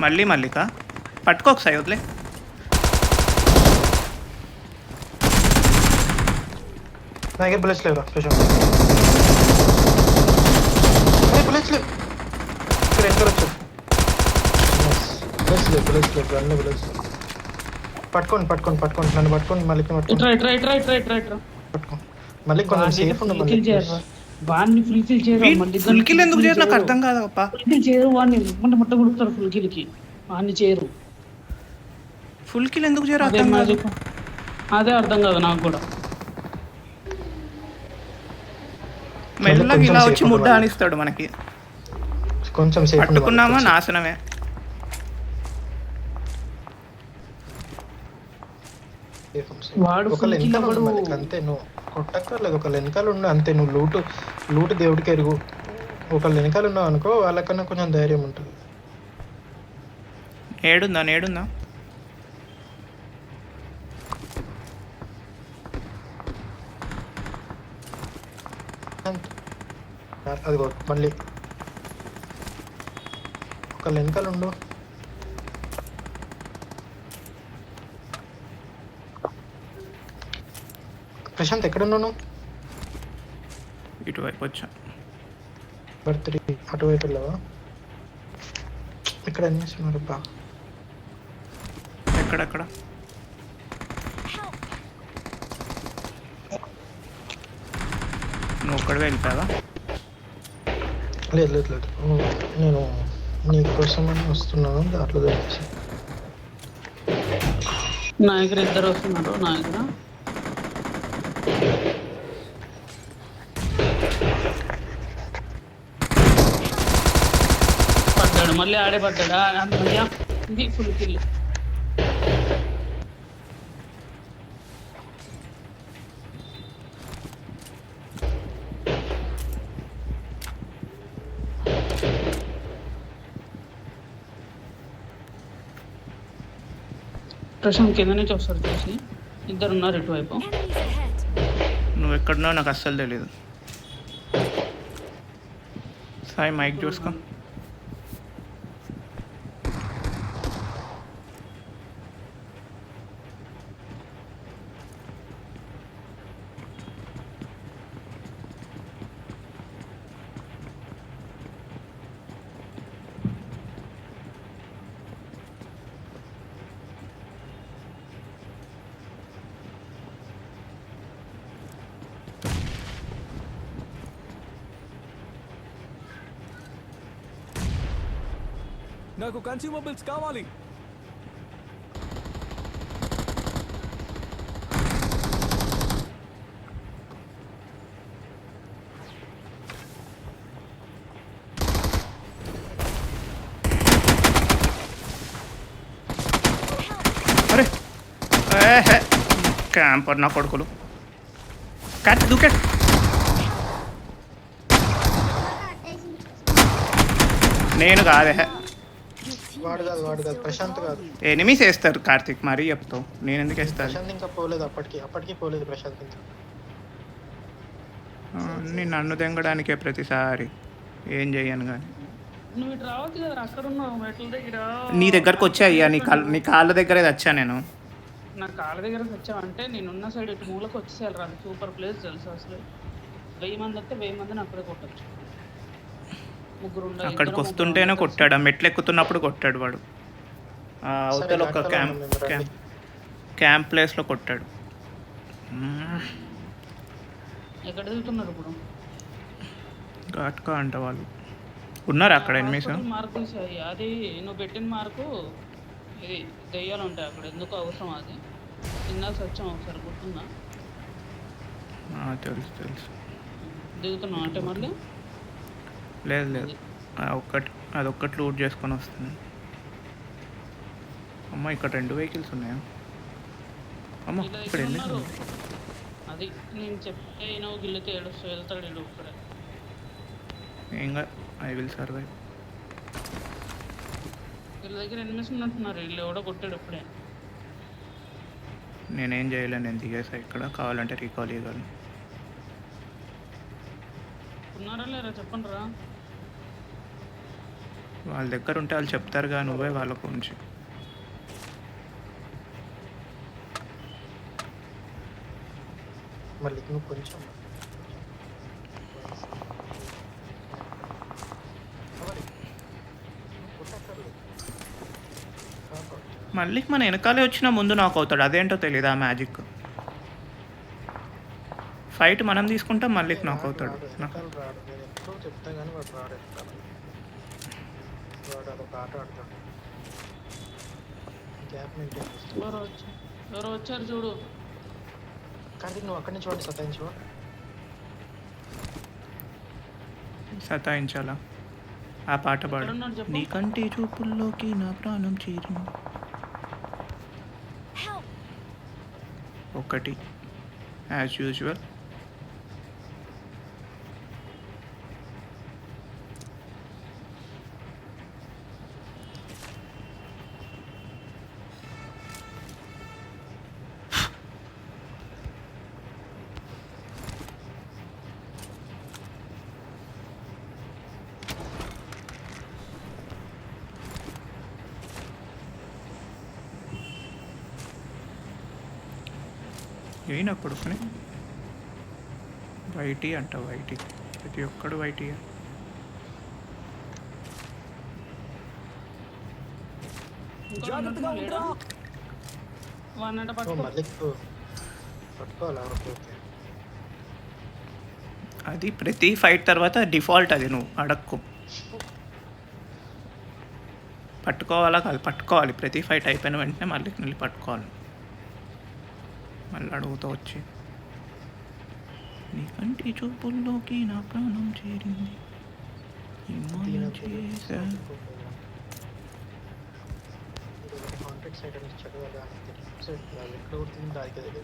మళ్ళీ మల్లిక పట్టుకోకసారి వదిలే. నా దగ్గర బుల్లెట్స్ లేవురా ప్రశాంత్. బుల్లెట్స్ లేవు ఇక్కడ ఎక్కడ వచ్చాడు. బుల్లెట్స్ లేవు అన్ని బుల్లెట్స్. పట్టుకోండి నన్ను పట్టుకోండి. మళ్ళీ పట్టుకో మళ్ళీ కొంచెం సేఫ్ ఉండదు. వాడిని ఫుల్ కిల్ చేయరు. ఫుల్ కిల్ ఎందుకు చేయరు నాకు అర్థం కాదు అప్ప. ఫుల్ కిల్ చేయరు వాడిని ముట్ట కొడుతారు. ఫుల్ కిల్కి వాడిని చేయరు. ఫుల్ కిల్ ఎందుకు చేయరు అర్థం కాదు. అదే అర్థం కాదు నాకు కూడా. మెల్లగా ఇలా వచ్చి ముడ్డ అనిస్తాడు మనకి. కొంచెం సేఫ్ పట్టుకున్నామా నాశనమే. వాడు ఒకళ్ళు వెనకాల అంతే, నువ్వు కొట్టక్కర్లేదు. ఒకళ్ళు వెనకాల ఉండు అంతే. నువ్వు లూటు దేవుడికి ఎరుగు. ఒకళ్ళు వెనకాల ఉన్నావు అనుకో, వాళ్ళకన్నా కొంచెం ధైర్యం ఉంటుంది. నేడుందా అదిగో మళ్ళీ ఒకళ్ళు వెనకాల ఉండు. ప్రశాంత్ ఎక్కడున్నాను? ఇటువైపు వచ్చా. బర్త్డే అటువైపు వెళ్ళావా? ఇక్కడ అన్వేషిస్తున్నారు బా. ఎక్కడెక్కడ? నువ్వు ఒక్కడే వెళ్ళిపోయావా? లేదు నేను నీకోసం అని వస్తున్నాను. దాంట్లో తెలిసి నా దగ్గర ఇద్దరు వస్తున్నారు. నా దగ్గర పడ్డాడు, మళ్ళీ ఆడే పడ్డాడా. ఇది ఫుల్ కిల్. ప్రశాంత్ కింద నుంచి వస్తారు చూసి. ఇద్దరు ఉన్నారు ఇటువైపు. నువ్వు ఎక్కడున్నావు నాకు అస్సలు తెలీదు. సాయి మైక్ చూసుకో. నాకు కన్స్యూమబుల్స్ కావాలి. అరే క్యాంపర్ నా కొడుకులు. క్యాట్ దూకెట్. నేను కాదే, వాడు కాదు ప్రశాంత్ కాదు. ఎనిమిస్ వేస్తారు కార్తిక్. మరీ చెప్తావు, నేను ఎందుకు వేస్తాను? ప్రశాంత్ ఇంకా పోలేదు. అప్పటికి పోలేదు ప్రశాంత్ ఇంకా. నన్ను తెంగడానికే ప్రతిసారి ఏం చెయ్యను కానీ. నువ్వు ఇటు రావచ్చు కదా, అక్కడ ఉన్నావు మెట్ల దగ్గర. నీ దగ్గరకు వచ్చా అయ్యా, నీ కాళ్ళ దగ్గరే వచ్చా నేను. నా కాళ్ళ దగ్గర వచ్చావంటే నేనున్న సైడ్ ఇటు మూలకు వచ్చేసారు. రాదు సూపర్ ప్లేస్ తెలుసు అసలు. 1000 మంది వస్తే 1000 మందిని అక్కడే కొట్టచ్చు. ముగ్గురు అక్కడికి వస్తుంటేనే కొట్టాడు. మెట్లు ఎక్కుతున్నప్పుడు కొట్టాడు వాడు. అవతల ఒక క్యాంప్ ప్లేస్లో కొట్టాడు. ఎక్కడ దిగుతున్నారు ఇప్పుడు? ఘాట్కా అంట వాళ్ళు ఉన్నారు అక్కడ. ఎనిమిస్ మార్కు తీసాయి. అది నువ్వు పెట్టిన మార్కు ఇది దెయ్యాలు ఉంటాయి అక్కడ. ఎందుకు అవసరం అది? తిన్నాల్సి వచ్చాం ఒకసారి, గుర్తుందా? తెలుసు. దిగుతున్నావు అంటే మళ్ళీ? లేదు అదొక్కటి లూట్ చేసుకొని వస్తుంది. అమ్మ ఇక్కడ 2 వెహికల్స్ ఉన్నాయా? అమ్మ ఇక్కడ ఉన్నారు. అది నేను చెప్తే నువ్వు గిల్లితే ఏడుస్తూ వెళ్తాడు ఇల్లు ఒక్కడే. ఇంకా ఐ విల్ సర్వైవ్. వీళ్ళ దగ్గర ఎనిమిస్ ఉన్నట్టున్నారు. వీళ్ళు ఎవడో కొట్టాడు ఇప్పుడే. నేనేం చేయలేను, నేను దిగేసా. ఇక్కడ కావాలంటే రీకాల్ చేయగలను. ఉన్నారా లేరా చెప్పండి రా. వాళ్ళ దగ్గర ఉంటే వాళ్ళు చెప్తారుగా, నువ్వే వాళ్ళ గురించి. మళ్ళీ నువ్వు కొంచెం మళ్ళీ మన వెనకాలే వచ్చినా ముందు నాకు అవుతాడు, అదేంటో తెలియదు ఆ మ్యాజిక్. ఫైట్ మనం తీసుకుంటాం, మళ్ళీ నాకు అవుతాడు. వెనకాల రాడు, నేను ఎప్పుడూ చెప్తా కానీ వాడు రాడు వెనకాల. వాడు అదొక ఆట ఆడతాడు, గ్యాప్ మెయింటైన్ చేస్తాడు. ఎవరో వచ్చారు చూడు. కార్తీక్ నువ్వు అక్కడి నుంచి వాడిని సతాయించు. సతాయించాలా? ఆ పాట పాడు. ఎక్కడున్నాడు చెప్పు. నీ కంటి చూపుల్లోకి నా ప్రాణం చేరిన ఒకటి యాజ్ యూజువల్. ఏనా కొడుకుని వైటీ అంట, వైటీ ప్రతి ఒక్కడు వైటీ. వాడినంట ఓ పట్టుకో. మళ్ళీ పట్టుకోవాలా? Okay okay. అది ప్రతి ఫైట్ తర్వాత డిఫాల్ట్, అది నువ్వు అడక్కు. పట్టుకోవాలా కాదు, పట్టుకోవాలి. ప్రతి ఫైట్ అయిపోయిన వెంటనే మళ్ళీ మళ్ళీ పట్టుకోవాలి. మళ్ళీ అడుగుతూ వచ్చి నీ కంటి చూపుల్లోకి నా ప్రాణం చేరింది, ఈ మాయం చేశా. కాంటాక్ట్ సైడ్ నుంచి చదవాలి, సైడ్ ఎక్కడ కొడుతుంది దానికి తెలియదు.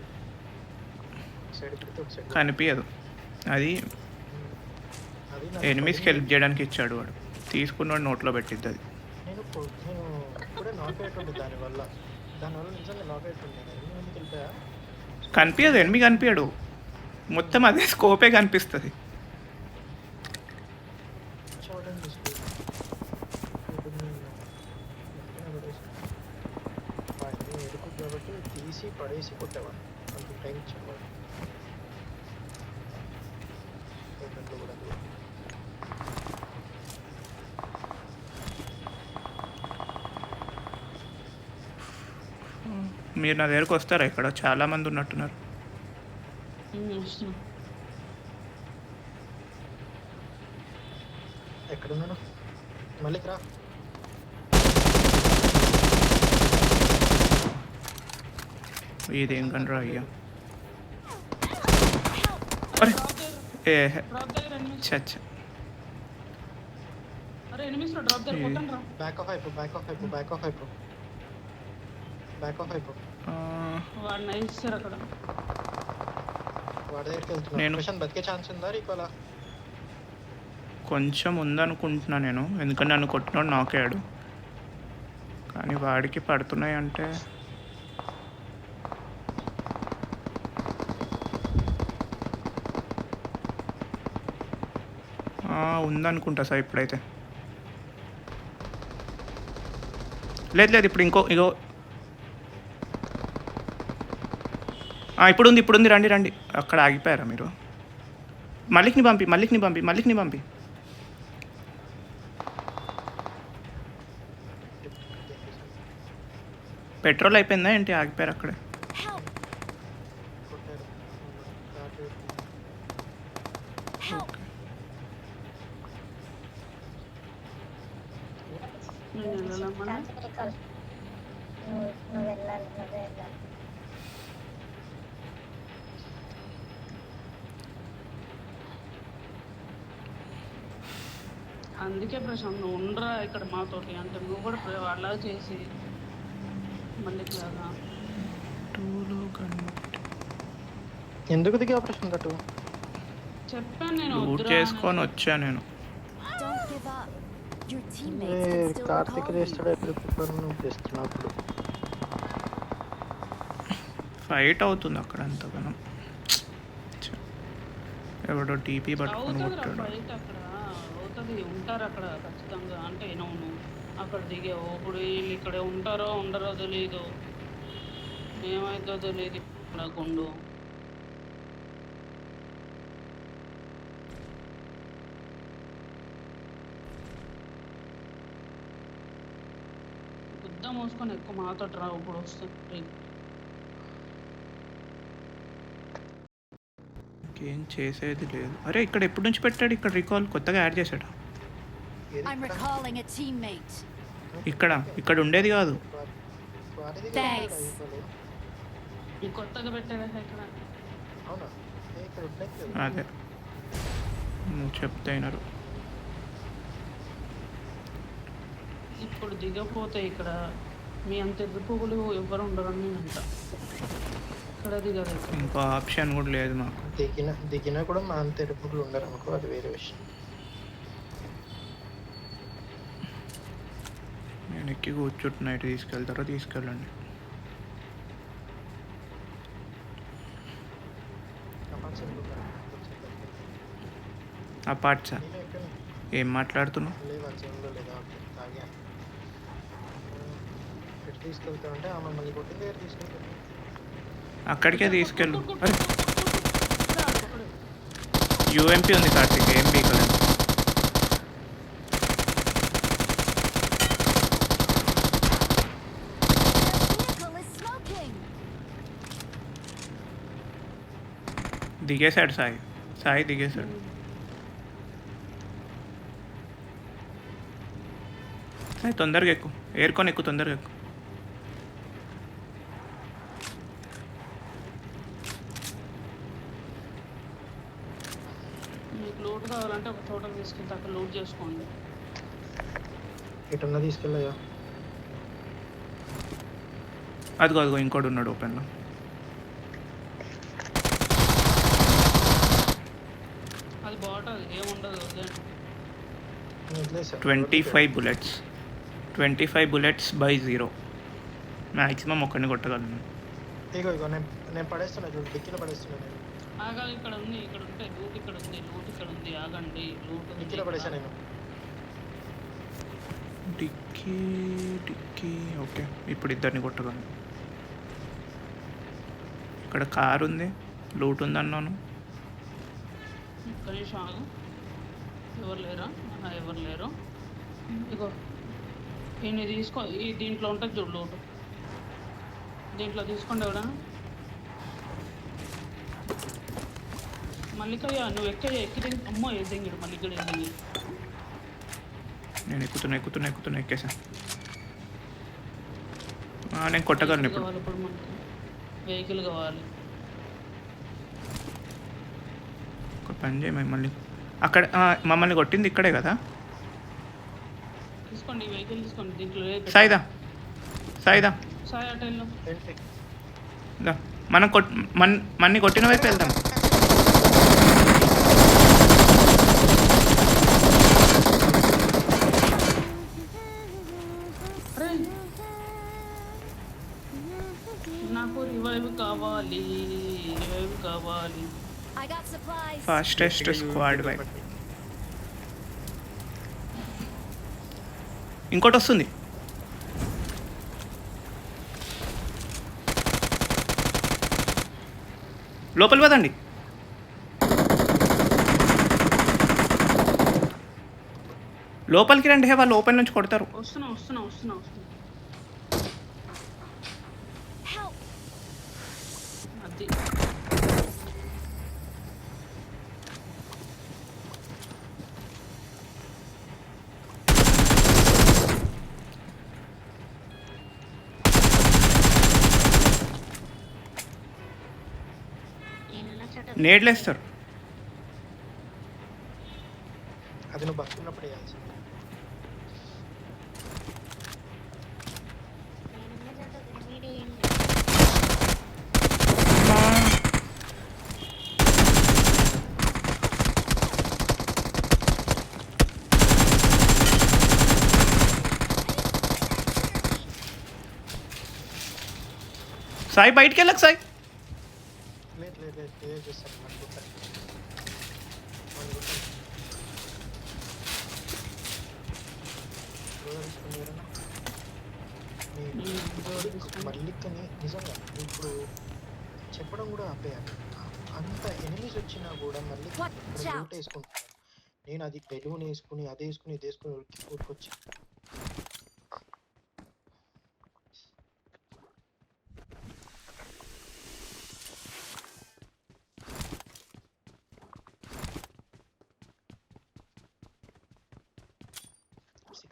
సైడ్ పెడితే ఒక సైడ్ కనిపించదు. అది అది ఎనిమిస్కి హెల్ప్ చేయడానికి ఇచ్చాడు వాడు, తీసుకున్నాడు నోట్లో పెట్టిద్ది అది. నేను ఇప్పుడే నాక్ అవుతుండే దానివల్ల నిజంగా నాక్ అవుతుండే. నేను ఎందుకు వెళ్ళిపోయా? కనిపించదు, ఎనిమి కనిపించడు, మొత్తం అదే స్కోపే కనిపిస్తుంది. చూడండి ఎరుకు కాబట్టి తీసి పడేసి కొట్టేవాడు, అంత టైం ఇచ్చేవాడు. కూడా మీరు నా దగ్గరకు వస్తారా? ఇక్కడ చాలామంది ఉన్నట్టున్నారు. వస్తున్నా. ఎక్కడున్నాడు? మళ్ళీ రా. ఇదేం కనరా అయ్యా. అరే ఏ డ్రాప్ దగ్గర ఎనిమిస్. చచ్చ. అరే ఎనిమిస్ లో డ్రాప్ దగ్గర కొట్టండి రా. బ్యాక్ ఆఫ్ అయిపో, బ్యాక్ ఆఫ్ అయిపో, బ్యాక్ ఆఫ్ అయిపో, బ్యాక్ ఆఫ్ అయిపో. వాడు నైస్తారు అక్కడ. వాడి దగ్గరికి వెళ్తున్నాను. క్వశ్చన్ బతికే ఛాన్స్ ఉందా రీకోలా? కొంచెం ఉందనుకుంటున్నా నేను, ఎందుకంటే నన్ను కొట్టినోడు నాకేయాడు, కానీ వాడికి పడుతున్నాయి అంటే. ఉందనుకుంటా సార్ ఇప్పుడైతే. లేదు లేదు, ఇప్పుడు ఇగో ఇప్పుడు ఉంది, రండి రండి. అక్కడ ఆగిపోయారా మీరు? మల్లిక్ని పంపి. పెట్రోల్ అయిపోయిందా ఏంటి? ఆగిపోయారు అక్కడే. నేను వెళ్ళాలమ్మా. అందుకే ప్రశాంత్ నువ్వు ఉండరా ఇక్కడ మాతోటి, అంటే నువ్వు కూడా వాళ్ళగా చేసి మళ్ళీ లాగా. ఎందుకు దిగి ఆపరేషన్ కట్టు చెప్పాను నేను లూట్ వద్దురా చేసుకొని వచ్చా నేను. కార్తీక్ చేస్తాడు ఎప్పుడు నువ్వు చేస్తున్నావు. అప్పుడు ఫైట్ అవుతుంది అక్కడ అంతగానం. ఎవడో టీపీ పట్టుకొని అవుతుందిరా కొట్టాడు. ఫైట్ అక్కడ అవుతుంది అది ఉంటారు అక్కడ ఖచ్చితంగా. అంటే నువ్వు అక్కడ దిగావు, ఇప్పుడు వీళ్ళు ఇక్కడ ఉంటారో ఉండరో తెలీదు, ఏమైందో తెలియదు ఇక్కడ గుండు. గుద్ద మోసుకొని ఎక్కువ మాతో రావు, ఇప్పుడు వస్తుంది. ఏం చేసేది లేదు. అరే ఇక్కడ ఎప్పటి నుంచి పెట్టాడు? ఇక్కడ రికాల్ కొత్తగా యాడ్ చేశాడు. ఏది I'm ఇక్కడ? recalling a teammate. ఇక్కడ ఉండేది కాదు. వాడి దగ్గర Thanks. ఉన్నాడు అయిపోలేదు. ఈ కొత్తగా పెట్టారా ఇక్కడ? అవునా ఇక్కడ ఉండేది అదే నువ్వు చెప్తే అయినారు. ఇప్పుడు దిగపోతే ఇక్కడ మీ అంత ఎదుపులు ఎవరు ఉండరని నేను అంట. ఇక్కడ దిగదు ఇక్కడ. ఇంకో ఆప్షన్ కూడా లేదు మాకు. దిగినా కూడా మా అంత ఎరుపులు ఉండరు అనుకో, అది వేరే విషయం. నేను ఎక్కి కూర్చుంటున్నా. ఇటు తీసుకెళ్తారో తీసుకెళ్ళండి. ఆ పార్ట్సా ఏం మాట్లాడుతున్నావు? లేదా చెవులో లేదా తాగా ఎటు తీసుకెళ్తామంటే ఆమె మళ్ళీ కొట్టిన దగ్గర తీసుకెళ్తాను. అక్కడికే తీసుకెళ్ళు. అరే యూఎంపీ ఉంది కార్తీక్, ఏం పీకలేదు. The vehicle is smoking. దిగేశాడు Sai దిగేశాడు. Sai తొందరగా ఎక్కువ, ఏరుకొని ఎక్కువ, తొందరగా ఎక్కువ. మీకు లోడ్ కావాలంటే ఒక చోటకి తీసుకెళ్తే అక్కడ లోడ్ చేసుకోండి. ఎటున్నా తీసుకెళ్ళయా? అదిగో ఇంకోటి ఉన్నాడు ఓపెన్లో. అది బాగుంటుంది, ఏముండదు. వదిలేండి. 25 bullets by 0. మ్యాక్సిమం ఒక్కడిని కొట్టగలను. ఇగో నేను పడేస్తున్నా చూడు, డిక్కీలో పడేస్తున్నా నేను. ఆగాలి, ఇక్కడ ఉంది, ఇక్కడ ఉంటే లూట్ ఇక్కడ ఉంది, లూట్ ఇక్కడ ఉంది. ఆగండి, లూట్ ఉంది డిక్కీలో పడేసా ఇక్కడ. నేను. Dicky okay. ఇప్పుడు ఇద్దరిని కొట్టగలను. ఇక్కడ కార్ ఉంది, లూట్ ఉంది అన్నాను. ఒక్క నిమిషం ఆగు. ఎవరు లేరా? ఎవరు లేరు. ఇగో ఈయన తీసుకో, ఈ దీంట్లో ఉంటుంది చూడు లోటు, దీంట్లో తీసుకోండి. ఎవడా మల్లికయ్య, నువ్వు ఎక్కి అమ్మో ఏ దింగిడు మల్లికడు, ఏ దింగిడు. నేను ఎక్కుతున్నా ఎక్కేసా. నేను కొట్టగలను ఇప్పుడు. కావాలి ఇప్పుడు మనకి వెహికల్ కావాలి. ఒక పని చేయి, మమ్మల్ని అక్కడ మమ్మల్ని కొట్టింది ఇక్కడే కదా. తీసుకోండి, ఈ వెహికల్ తీసుకోండి. దీంట్లో సాయిదా సాయి అటెల్లో ఏంటి? దా మనం మన్ని కొట్టిన వైపు వెళ్దాం. నాకు రివైవ్ కావాలి. I got supplies. Fastest squad వైపు. ఇంకోటి వస్తుంది. లోపల పదండి. లోపలికి రండి. వాళ్ళు ఓపెన్ నుంచి కొడతారు. వస్తున్నా. Help. అది నేడ్లేస్తారు. అది నువ్వు బతుకున్నప్పుడు వేయాల్సింది. సాయి బయటికి వెళ్ళకు సాయి. లేదు చేస్తాను. మల్లికని నిజంగా ఇప్పుడు చెప్పడం కూడా ఆపేయాలి. అంత ఎనిమిస్ వచ్చినా కూడా మళ్ళీ Watch ఇక్కడ out. లూట్ వేసుకుంటున్నాను. నేను అది బెలూన్ వేసుకుని అది వేసుకుని ఇది వేసుకుని ఊరికొచ్చి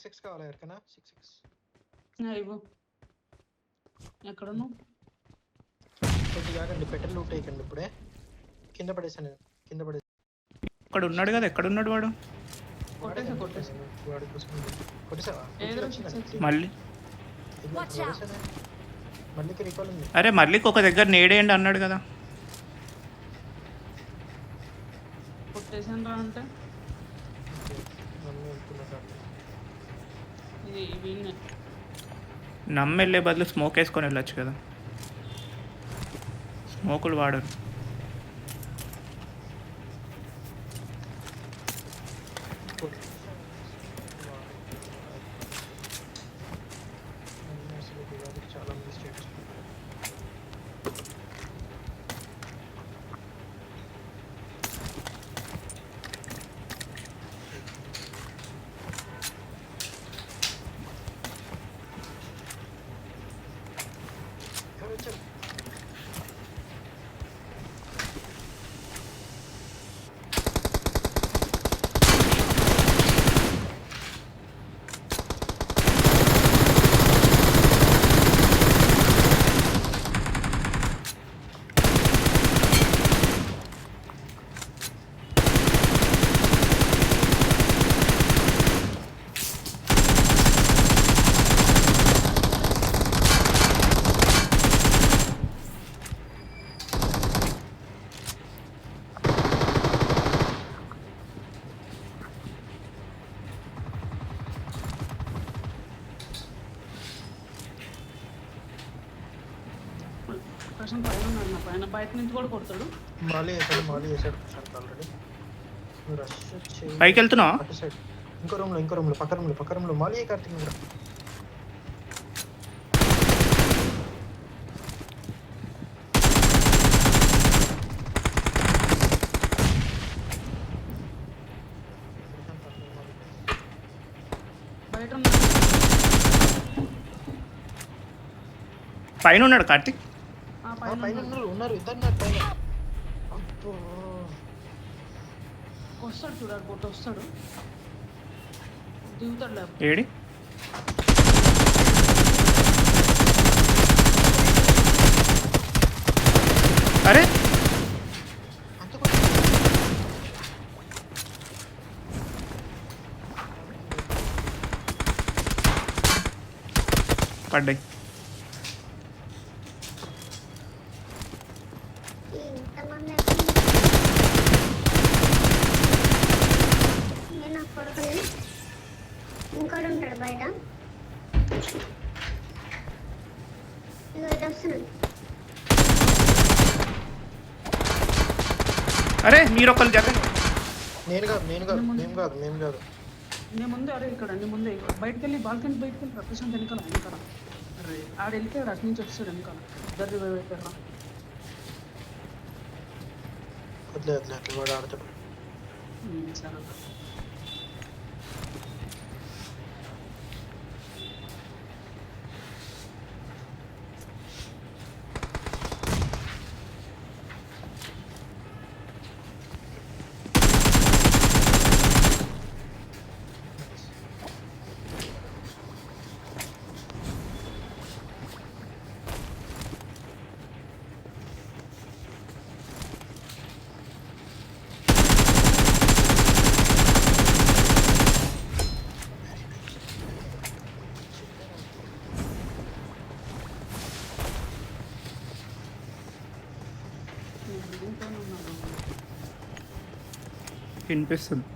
సిక్స్ కావాలి ఎవరికైనా 6x ఇవ్వు. ఎక్కడున్నావు? కొద్దిగా ఆగండి. పెట్రోల్ లూట్ వేయకండి ఇప్పుడే. కింద పడేసాను నేను. కింద పడేసాను. ఇక్కడ ఉన్నాడు కదా, ఎక్కడున్నాడు వాడు? కొట్టేసా. వాడి కోసం కొట్టేసావా? ఏదో వచ్చిందా? మళ్ళీ ఇది Watch out. పడేసానే. మళ్ళీకి రీకాల్ ఉంది. అరే మళ్ళీ ఒక దగ్గర నేడేయండి అన్నాడు కదా. కొట్టేసాను రా అంటే మమ్మీ వెళ్తున్నా. ఇది వీణ్ణే. నమ్మెళ్ళే బదులు స్మోక్ వేసుకొని వెళ్ళొచ్చు కదా. స్మోకులు వాడరు. చాలా మంది స్టేట్స్ ప్రశాంత్ పైన ఉన్నాడు. నా పైన బయట నుంచి కూడా కొడతాడు. మాలీ వేసాడు ప్రశాంత్ ఆల్రెడీ. నువ్వు రష్ చేయి. పైకి వెళ్తున్నావా? అటు సైడ్ ఇంకో రూమ్లో పక్క రూమ్లో మాలీ కార్తీక్ కూడా. బయట ఉన్నాడు. పైన ఉన్నాడు కార్తిక్. ఆ పైన పైన ఉన్నారు ఇద్దరు ఉన్నారు పైన. అబ్బో వస్తాడు చూడాలి. కొట్టు వస్తాడు. దిగుతాడు లేకపోతే. ఏడి అరే అంత కూడా పడ్డాయి. నేను కొడుకుని ఇంకోటి ఉంటాడు బయట. ఇదిగో ఇటు వస్తున్నాడు. అరే మీరు ఒకళ్ళు జరగండి. మేము కాదు నేను ముందే అరే ఇక్కడ నీ ముందే బయటకు వెళ్ళి బాల్కనీ బయటకు వెళ్ళి ప్రశాంత్ వెనకాల అరే ఆడ వెళ్ళిపోయాడు. అటు నుంచి వస్తాడు వెనకాల. ఇద్దరు వెళ్ళిపోయారా? వదిలేదు వాడు ఆడతాడు. సరే వినిపిస్తుంది.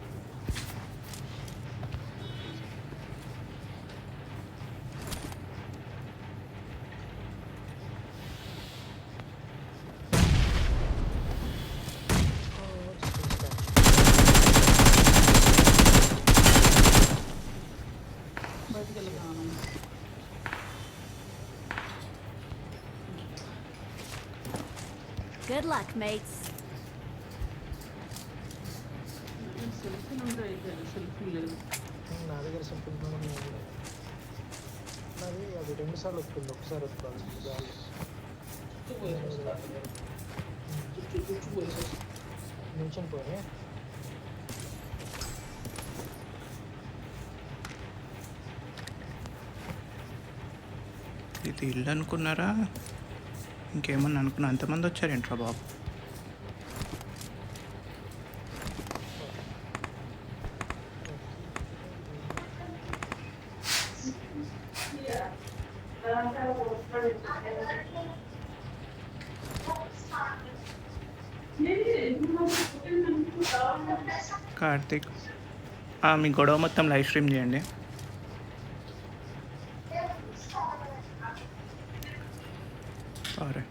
బయటికి వెళ్ళి mates. సెల్ఫీలు ఉంటాయి అయితే సెల్ఫీ లేదు. నా దగ్గర సింపుల్ నాది అది 2 సార్లు వస్తుంది, ఒకసారి వస్తుంది గాలి. నిల్చొని పోయి ఇది ఇల్లు అనుకున్నారా ఇంకేమన్నా అనుకున్నా? అంతమంది వచ్చారేంట్రా బాబు? కార్తీక్ మీ గొడవ మొత్తం లైవ్ స్ట్రీమ్ చేయండి. సరే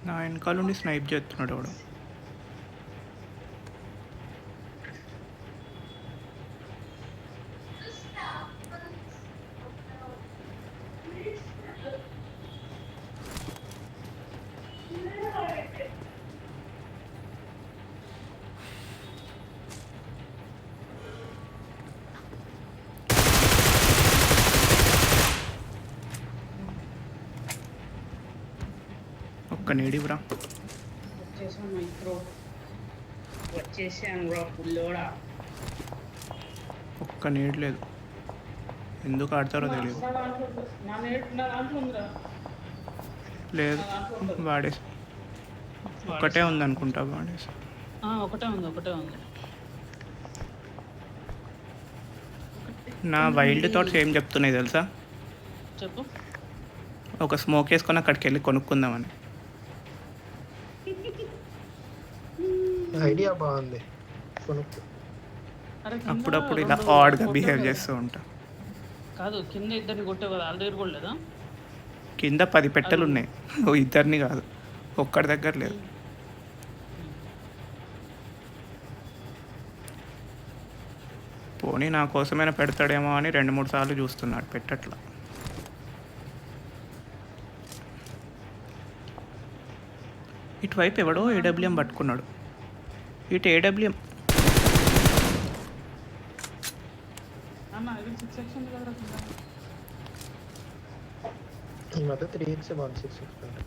నా వెనకాల నుండి స్నైప్ చేస్తున్నాడు వాడు. ఒక్క నీడివ్రా. వచ్చేసాం మైక్రో, వచ్చేసాం రా పుల్లోడా. ఒక్క నీడ్ లేదు, ఎందుకు ఆడతారో తెలియదు. నా దాంట్లో ఉందిరా. లేదు వాడేసి ఒక్కటే ఉంది అనుకుంటా, వాడేసి. ఒకటే ఉంది. నా వైల్డ్ థాట్స్ ఏం చెప్తున్నాయి తెలుసా? చెప్పు. ఒక స్మోక్ వేసుకొని అక్కడికి వెళ్ళి కొనుక్కుందామని. ఐడియా బాగుంది, కొనుక్కు. అరే అప్పుడప్పుడు ఇలా ఆడ్గా బిహేవ్ చేస్తూ ఉంటా. కాదు, కింద ఇద్దరిని కొట్టావు కదా, వాళ్ళ దగ్గర కూడా లేదా? కింద 10 పెట్టెలు ఉన్నాయి, ఇద్దరిని కాదు, ఒక్కడి దగ్గర లేదు. పోనీ నా కోసమైనా పెడతాడేమో అని 2-3 సార్లు చూస్తున్నాడు, పెట్టట్లా. ఇటువైపు ఎవడో ఏడబ్ల్యూఎం పట్టుకున్నాడు. ఇటు ఏడబ్ల్యూఎం అన్న ఇది 6 సెక్షన్ కదా కింద. ఈ మధ్య 3x 166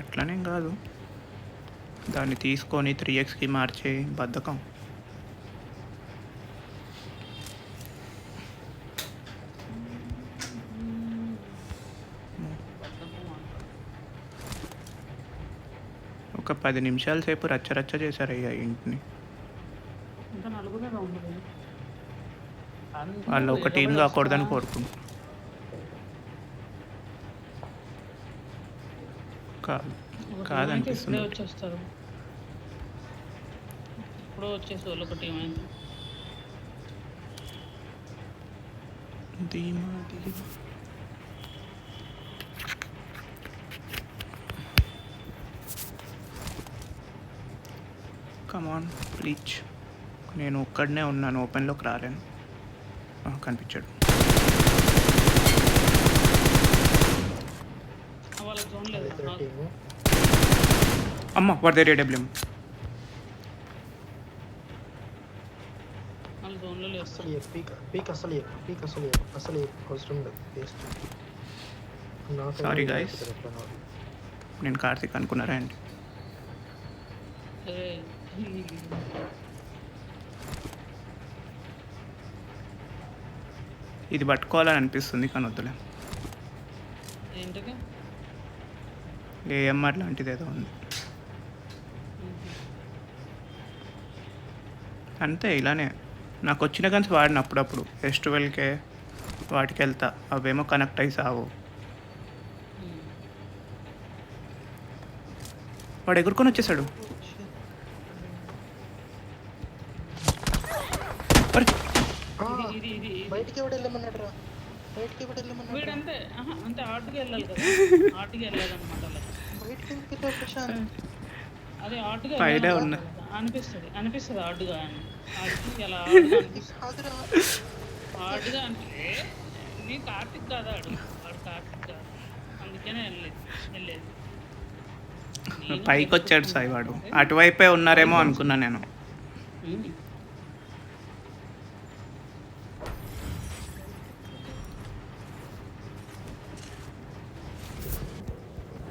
అట్లనేం కాదు, దాన్ని తీసుకొని 3xకి మార్చే బద్ధకం. ఒక 10 నిమిషాల సేపు రచ్చరచ్చ చేశారు అయ్యా ఇంటిని. ఇంకా నలుగురే ఉంటుంది. వాళ్ళు ఒక టీం కాకూడదని కోరుకుంటున్నాను. కాదు ఒక టీం అయితే ఇప్పుడే కాదనిపిస్తుంది వచ్చేస్తారు. ఇప్పుడు వచ్చేసి వాళ్ళు ఒక టీం అయితే. ధీమా ధీమా కమాన్ రీచ్. నేను ఒక్కడనే ఉన్నాను, ఓపెన్లోకి రాలేను. కనిపించాడు. వాళ్ళకి జోన్ లేదు ఇద్దరు టీము అమ్మ వాడి దగ్గర ఏడబ్ల్యూఎం. వాళ్ళు జోన్లో లేదు. అసలు ఏ పీక్ అసలు అవసరం లేదు వేస్ట్. Sorry, guys. నేను కార్తీక్ అనుకున్నారా అండి? అరే ఇది పట్టుకోవాలని అనిపిస్తుంది కానీ వద్దులే. ఏంటిది? ఏఎంఆర్ లాంటిది ఏదో ఉంది అంతే. ఇలానే నాకు వచ్చిన గన్స్ వాడిన అప్పుడప్పుడు ఫెస్టివల్కే వాటికి వెళ్తా, అవేమో కనెక్ట్ అయ్యి సావు. వాడు ఎగురుకొని వచ్చేసాడు. అరే, ఇది ఇది ఇది బయటికి ఎవడు వెళ్ళమన్నాడు రా, బయటికి ఎవడు వెళ్ళమన్నాడు, వీడంతే. అంతే ఆర్ట్కి వెళ్ళాలి కదా. ఆర్ట్కి వెళ్ళాలన్నమాట అలా. బయటికి వెళ్ళిపోతావు ప్రశాంత్. అదే ఆర్ట్గా పైనే ఉన్నా. అనిపిస్తుంది ఆర్ట్గా అని. ఆడికి అలా ఆర్ట్గా అనిపిస్తుంది. కాదురా ఆర్ట్గా అంటే నీ కార్తిక్ కాదా ఆడు కార్తిక్ కాదు, అందుకనే వెళ్ళేది. పైకి వచ్చాడు సాయి వాడు. అటువైపే ఉన్నారేమో అనుకున్నా నేను. నేను